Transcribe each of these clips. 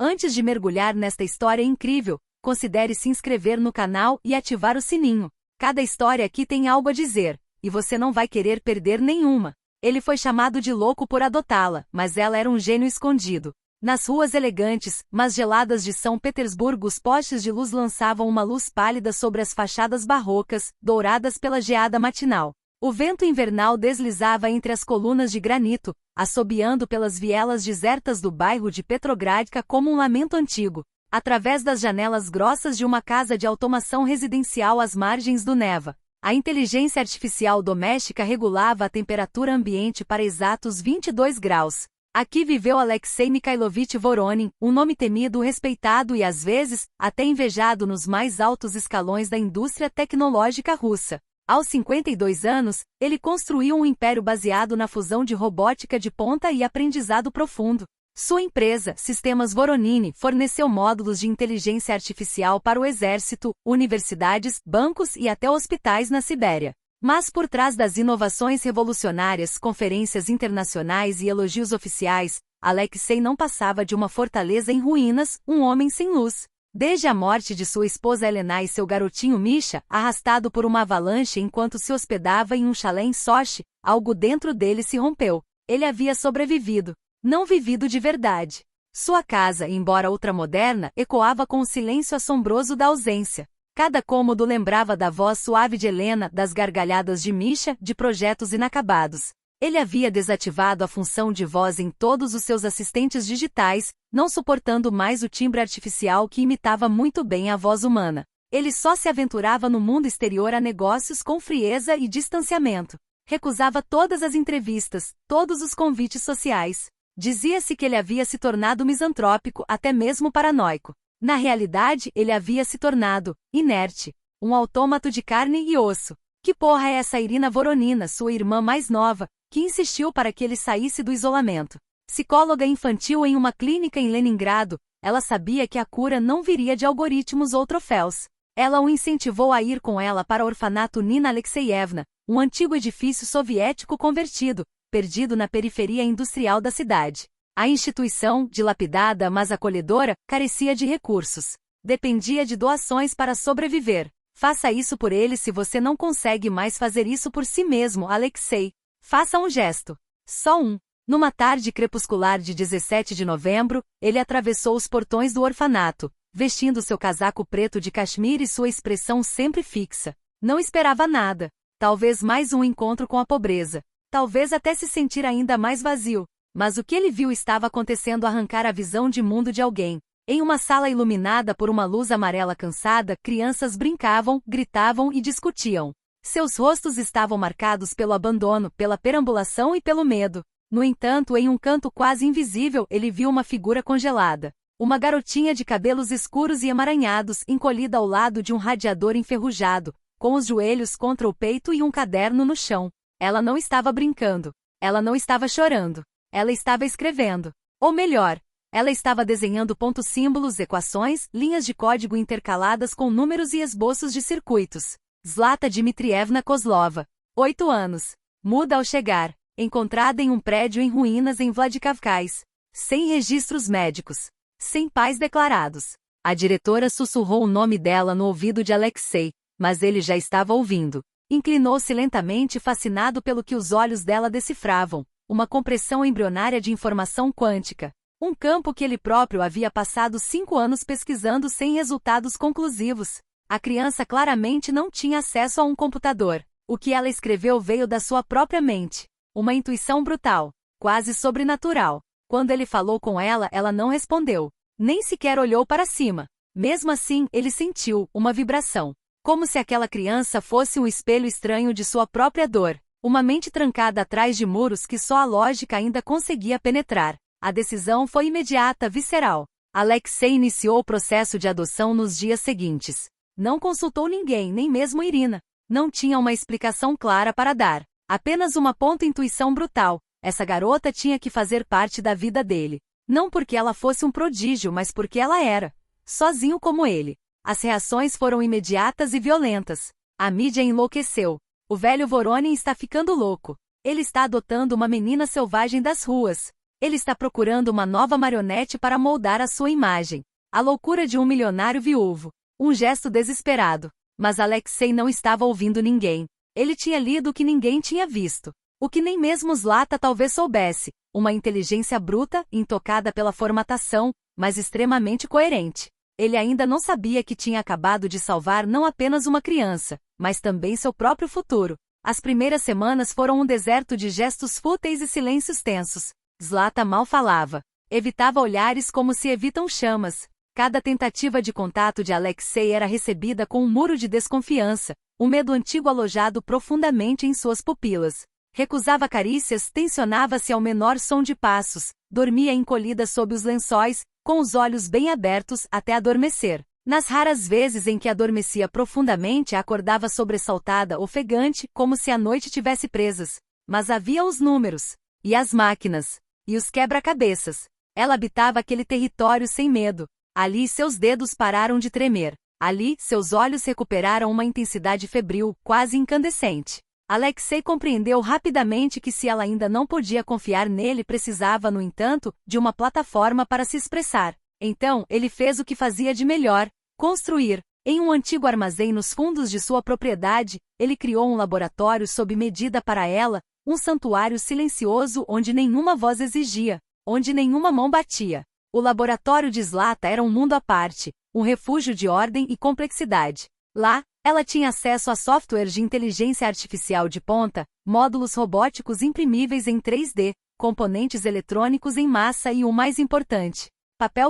Antes de mergulhar nesta história incrível, considere se inscrever no canal e ativar o sininho. Cada história aqui tem algo a dizer, e você não vai querer perder nenhuma. Ele foi chamado de louco por adotá-la, mas ela era um gênio escondido. Nas ruas elegantes, mas geladas de São Petersburgo, os postes de luz lançavam uma luz pálida sobre as fachadas barrocas, douradas pela geada matinal. O vento invernal deslizava entre as colunas de granito, assobiando pelas vielas desertas do bairro de Petrogradka como um lamento antigo. Através das janelas grossas de uma casa de automação residencial às margens do Neva, a inteligência artificial doméstica regulava a temperatura ambiente para exatos 22 graus. Aqui viveu Alexei Mikhailovich Voronin, um nome temido, respeitado e às vezes, até invejado nos mais altos escalões da indústria tecnológica russa. Aos 52 anos, ele construiu um império baseado na fusão de robótica de ponta e aprendizado profundo. Sua empresa, Sistemas Voronini, forneceu módulos de inteligência artificial para o exército, universidades, bancos e até hospitais na Sibéria. Mas por trás das inovações revolucionárias, conferências internacionais e elogios oficiais, Alexei não passava de uma fortaleza em ruínas, um homem sem luz. Desde a morte de sua esposa Helena e seu garotinho Misha, arrastado por uma avalanche enquanto se hospedava em um chalé em Sochi, algo dentro dele se rompeu. Ele havia sobrevivido. Não vivido de verdade. Sua casa, embora ultramoderna, ecoava com o silêncio assombroso da ausência. Cada cômodo lembrava da voz suave de Helena, das gargalhadas de Misha, de projetos inacabados. Ele havia desativado a função de voz em todos os seus assistentes digitais, não suportando mais o timbre artificial que imitava muito bem a voz humana. Ele só se aventurava no mundo exterior a negócios com frieza e distanciamento. Recusava todas as entrevistas, todos os convites sociais. Dizia-se que ele havia se tornado misantrópico, até mesmo paranoico. Na realidade, ele havia se tornado inerte, um autômato de carne e osso. Que porra é essa Irina Voronina, sua irmã mais nova, que insistiu para que ele saísse do isolamento? Psicóloga infantil em uma clínica em Leningrado, ela sabia que a cura não viria de algoritmos ou troféus. Ela o incentivou a ir com ela para o orfanato Nina Alexeyevna, um antigo edifício soviético convertido, perdido na periferia industrial da cidade. A instituição, dilapidada mas acolhedora, carecia de recursos. Dependia de doações para sobreviver. Faça isso por ele se você não consegue mais fazer isso por si mesmo, Alexei. Faça um gesto. Só um. Numa tarde crepuscular de 17 de novembro, ele atravessou os portões do orfanato, vestindo seu casaco preto de cachemir e sua expressão sempre fixa. Não esperava nada. Talvez mais um encontro com a pobreza. Talvez até se sentir ainda mais vazio. Mas o que ele viu estava acontecendo arrancar a visão de mundo de alguém. Em uma sala iluminada por uma luz amarela cansada, crianças brincavam, gritavam e discutiam. Seus rostos estavam marcados pelo abandono, pela perambulação e pelo medo. No entanto, em um canto quase invisível, ele viu uma figura congelada. Uma garotinha de cabelos escuros e emaranhados, encolhida ao lado de um radiador enferrujado, com os joelhos contra o peito e um caderno no chão. Ela não estava brincando. Ela não estava chorando. Ela estava escrevendo. Ou melhor, ela estava desenhando pontos, símbolos, equações, linhas de código intercaladas com números e esboços de circuitos. Zlata Dmitrievna Kozlova. 8 anos. Muda ao chegar. Encontrada em um prédio em ruínas em Vladikavkaz. Sem registros médicos. Sem pais declarados. A diretora sussurrou o nome dela no ouvido de Alexei, mas ele já estava ouvindo. Inclinou-se lentamente, fascinado pelo que os olhos dela decifravam. Uma compressão embrionária de informação quântica. Um campo que ele próprio havia passado 5 anos pesquisando sem resultados conclusivos. A criança claramente não tinha acesso a um computador. O que ela escreveu veio da sua própria mente. Uma intuição brutal, quase sobrenatural. Quando ele falou com ela, ela não respondeu. Nem sequer olhou para cima. Mesmo assim, ele sentiu uma vibração. Como se aquela criança fosse um espelho estranho de sua própria dor. Uma mente trancada atrás de muros que só a lógica ainda conseguia penetrar. A decisão foi imediata, visceral. Alexei iniciou o processo de adoção nos dias seguintes. Não consultou ninguém, nem mesmo Irina. Não tinha uma explicação clara para dar. Apenas uma intuição brutal. Essa garota tinha que fazer parte da vida dele. Não porque ela fosse um prodígio, mas porque ela era. Sozinho como ele. As reações foram imediatas e violentas. A mídia enlouqueceu. O velho Voronin está ficando louco. Ele está adotando uma menina selvagem das ruas. Ele está procurando uma nova marionete para moldar a sua imagem. A loucura de um milionário viúvo. Um gesto desesperado. Mas Alexei não estava ouvindo ninguém. Ele tinha lido o que ninguém tinha visto. O que nem mesmo Zlata talvez soubesse. Uma inteligência bruta, intocada pela formatação, mas extremamente coerente. Ele ainda não sabia que tinha acabado de salvar não apenas uma criança, mas também seu próprio futuro. As primeiras semanas foram um deserto de gestos fúteis e silêncios tensos. Zlata mal falava. Evitava olhares como se evitam chamas. Cada tentativa de contato de Alexei era recebida com um muro de desconfiança, um medo antigo alojado profundamente em suas pupilas. Recusava carícias, tensionava-se ao menor som de passos, dormia encolhida sob os lençóis, com os olhos bem abertos até adormecer. Nas raras vezes em que adormecia profundamente, acordava sobressaltada, ofegante, como se a noite tivesse presas. Mas havia os números, e as máquinas, e os quebra-cabeças. Ela habitava aquele território sem medo. Ali seus dedos pararam de tremer. Ali, seus olhos recuperaram uma intensidade febril, quase incandescente. Alexei compreendeu rapidamente que se ela ainda não podia confiar nele, precisava, no entanto, de uma plataforma para se expressar. Então, ele fez o que fazia de melhor: construir. Em um antigo armazém nos fundos de sua propriedade, ele criou um laboratório sob medida para ela, um santuário silencioso onde nenhuma voz exigia, onde nenhuma mão batia. O laboratório de Zlata era um mundo à parte, um refúgio de ordem e complexidade. Lá, ela tinha acesso a softwares de inteligência artificial de ponta, módulos robóticos imprimíveis em 3D, componentes eletrônicos em massa e o mais importante,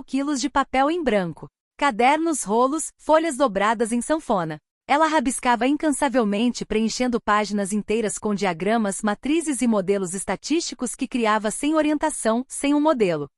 quilos de papel em branco, cadernos, rolos, folhas dobradas em sanfona. Ela rabiscava incansavelmente, preenchendo páginas inteiras com diagramas, matrizes e modelos estatísticos que criava sem orientação, sem um modelo.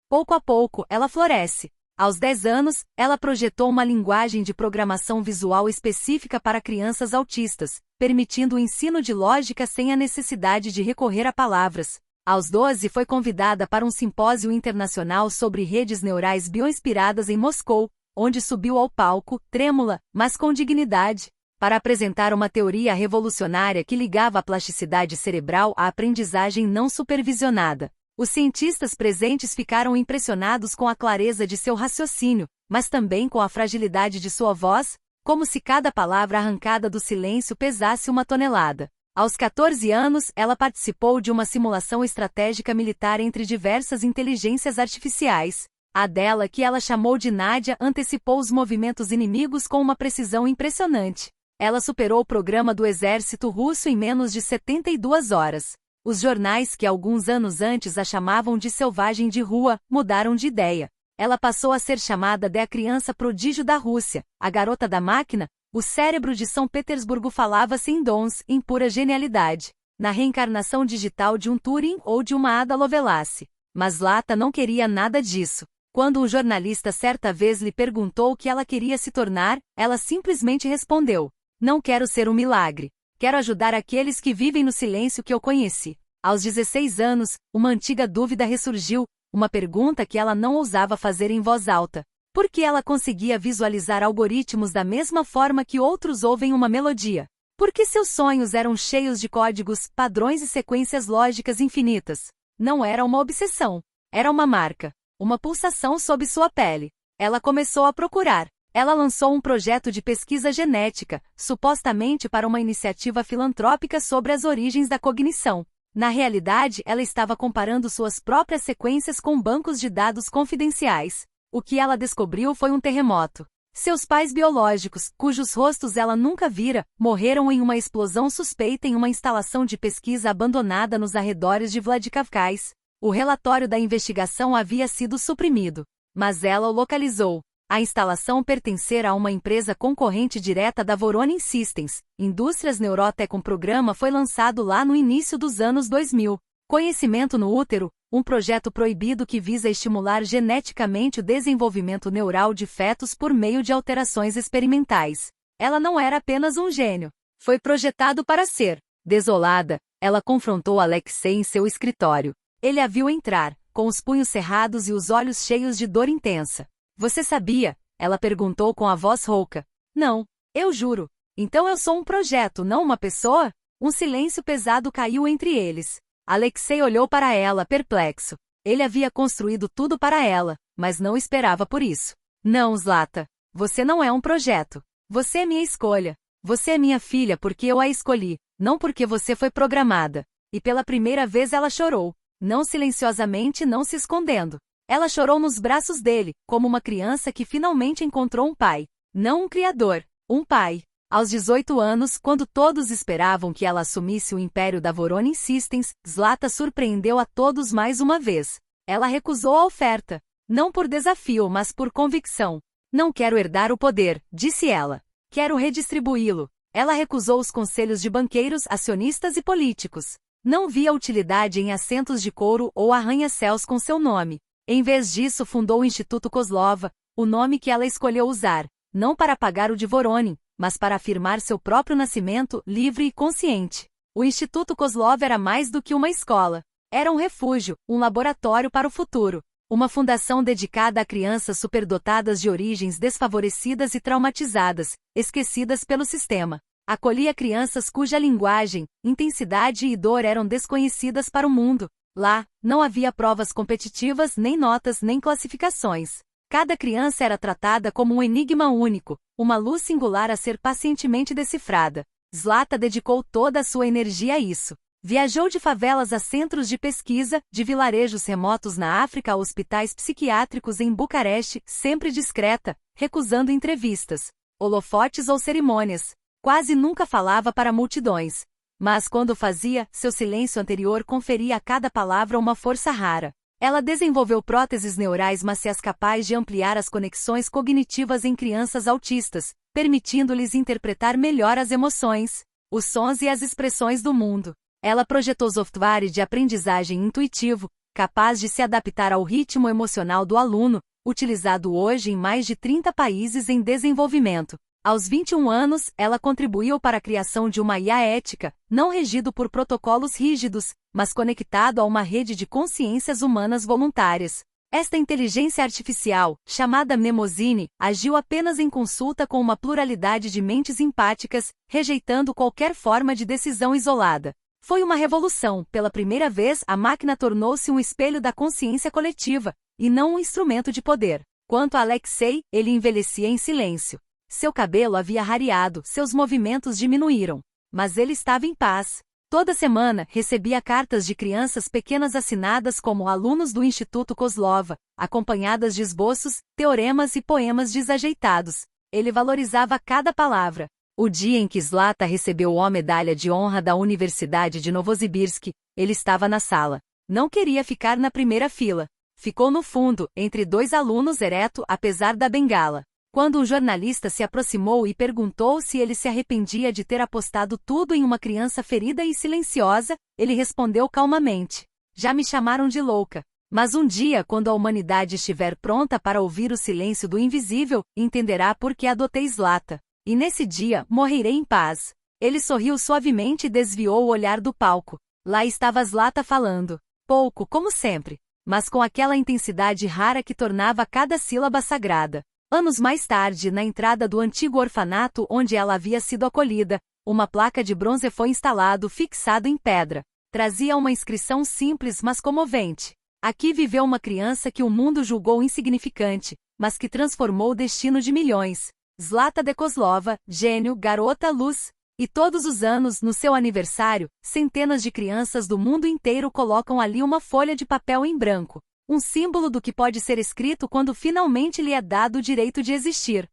Pouco a pouco, ela floresce. Aos 10 anos, ela projetou uma linguagem de programação visual específica para crianças autistas, permitindo o ensino de lógica sem a necessidade de recorrer a palavras. Aos 12, foi convidada para um simpósio internacional sobre redes neurais bioinspiradas em Moscou, onde subiu ao palco, trêmula, mas com dignidade, para apresentar uma teoria revolucionária que ligava a plasticidade cerebral à aprendizagem não supervisionada. Os cientistas presentes ficaram impressionados com a clareza de seu raciocínio, mas também com a fragilidade de sua voz, como se cada palavra arrancada do silêncio pesasse uma tonelada. Aos 14 anos, ela participou de uma simulação estratégica militar entre diversas inteligências artificiais. A dela, que ela chamou de Nadia, antecipou os movimentos inimigos com uma precisão impressionante. Ela superou o programa do exército russo em menos de 72 horas. Os jornais que alguns anos antes a chamavam de selvagem de rua, mudaram de ideia. Ela passou a ser chamada de a criança prodígio da Rússia, a garota da máquina. O cérebro de São Petersburgo falava-se em dons, em pura genialidade, na reencarnação digital de um Turing ou de uma Ada Lovelace. Mas Zlata não queria nada disso. Quando um jornalista certa vez lhe perguntou o que ela queria se tornar, ela simplesmente respondeu: "Não quero ser um milagre. Quero ajudar aqueles que vivem no silêncio que eu conheci." Aos 16 anos, uma antiga dúvida ressurgiu, uma pergunta que ela não ousava fazer em voz alta. Por que ela conseguia visualizar algoritmos da mesma forma que outros ouvem uma melodia? Por que seus sonhos eram cheios de códigos, padrões e sequências lógicas infinitas? Não era uma obsessão. Era uma marca. Uma pulsação sob sua pele. Ela começou a procurar. Ela lançou um projeto de pesquisa genética, supostamente para uma iniciativa filantrópica sobre as origens da cognição. Na realidade, ela estava comparando suas próprias sequências com bancos de dados confidenciais. O que ela descobriu foi um terremoto. Seus pais biológicos, cujos rostos ela nunca vira, morreram em uma explosão suspeita em uma instalação de pesquisa abandonada nos arredores de Vladikavkaz. O relatório da investigação havia sido suprimido, mas ela o localizou. A instalação pertencera a uma empresa concorrente direta da Voronin Systems. Indústrias Neurotech. Um programa foi lançado lá no início dos anos 2000. Conhecimento no útero, um projeto proibido que visa estimular geneticamente o desenvolvimento neural de fetos por meio de alterações experimentais. Ela não era apenas um gênio. Foi projetado para ser. Desolada, ela confrontou Alexei em seu escritório. Ele a viu entrar, com os punhos cerrados e os olhos cheios de dor intensa. "Você sabia?" ela perguntou com a voz rouca. "Não, eu juro. Então eu sou um projeto, não uma pessoa?" Um silêncio pesado caiu entre eles. Alexei olhou para ela, perplexo. Ele havia construído tudo para ela, mas não esperava por isso. Não, Zlata. Você não é um projeto. Você é minha escolha. Você é minha filha porque eu a escolhi, não porque você foi programada. E pela primeira vez ela chorou. Não silenciosamente, não se escondendo. Ela chorou nos braços dele, como uma criança que finalmente encontrou um pai. Não um criador, um pai. Aos 18 anos, quando todos esperavam que ela assumisse o império da Voronin Systems, Zlata surpreendeu a todos mais uma vez. Ela recusou a oferta. Não por desafio, mas por convicção. Não quero herdar o poder, disse ela. Quero redistribuí-lo. Ela recusou os conselhos de banqueiros, acionistas e políticos. Não via utilidade em assentos de couro ou arranha-céus com seu nome. Em vez disso, fundou o Instituto Kozlova, o nome que ela escolheu usar, não para pagar o de Voronin, mas para afirmar seu próprio nascimento livre e consciente. O Instituto Kozlov era mais do que uma escola. Era um refúgio, um laboratório para o futuro. Uma fundação dedicada a crianças superdotadas de origens desfavorecidas e traumatizadas, esquecidas pelo sistema. Acolhia crianças cuja linguagem, intensidade e dor eram desconhecidas para o mundo. Lá, não havia provas competitivas, nem notas, nem classificações. Cada criança era tratada como um enigma único, uma luz singular a ser pacientemente decifrada. Zlata dedicou toda a sua energia a isso. Viajou de favelas a centros de pesquisa, de vilarejos remotos na África a hospitais psiquiátricos em Bucareste, sempre discreta, recusando entrevistas, holofotes ou cerimônias. Quase nunca falava para multidões. Mas quando fazia, seu silêncio anterior conferia a cada palavra uma força rara. Ela desenvolveu próteses neurais macias capazes de ampliar as conexões cognitivas em crianças autistas, permitindo-lhes interpretar melhor as emoções, os sons e as expressões do mundo. Ela projetou software de aprendizagem intuitivo, capaz de se adaptar ao ritmo emocional do aluno, utilizado hoje em mais de 30 países em desenvolvimento. Aos 21 anos, ela contribuiu para a criação de uma IA ética, não regido por protocolos rígidos, mas conectado a uma rede de consciências humanas voluntárias. Esta inteligência artificial, chamada Mnemosine, agiu apenas em consulta com uma pluralidade de mentes empáticas, rejeitando qualquer forma de decisão isolada. Foi uma revolução. Pela primeira vez, a máquina tornou-se um espelho da consciência coletiva, e não um instrumento de poder. Quanto a Alexei, ele envelhecia em silêncio. Seu cabelo havia rareado, seus movimentos diminuíram. Mas ele estava em paz. Toda semana, recebia cartas de crianças pequenas assinadas como alunos do Instituto Kozlova, acompanhadas de esboços, teoremas e poemas desajeitados. Ele valorizava cada palavra. O dia em que Zlata recebeu a medalha de honra da Universidade de Novosibirsk, ele estava na sala. Não queria ficar na primeira fila. Ficou no fundo, entre dois alunos ereto, apesar da bengala. Quando um jornalista se aproximou e perguntou se ele se arrependia de ter apostado tudo em uma criança ferida e silenciosa, ele respondeu calmamente: já me chamaram de louca. Mas um dia, quando a humanidade estiver pronta para ouvir o silêncio do invisível, entenderá por que adotei Zlata. E nesse dia, morrerei em paz. Ele sorriu suavemente e desviou o olhar do palco. Lá estava Zlata falando. Pouco, como sempre, mas com aquela intensidade rara que tornava cada sílaba sagrada. Anos mais tarde, na entrada do antigo orfanato onde ela havia sido acolhida, uma placa de bronze foi instalado fixado em pedra. Trazia uma inscrição simples mas comovente. Aqui viveu uma criança que o mundo julgou insignificante, mas que transformou o destino de milhões. Zlata de Kozlova, gênio, garota, luz. E todos os anos, no seu aniversário, centenas de crianças do mundo inteiro colocam ali uma folha de papel em branco. Um símbolo do que pode ser escrito quando finalmente lhe é dado o direito de existir.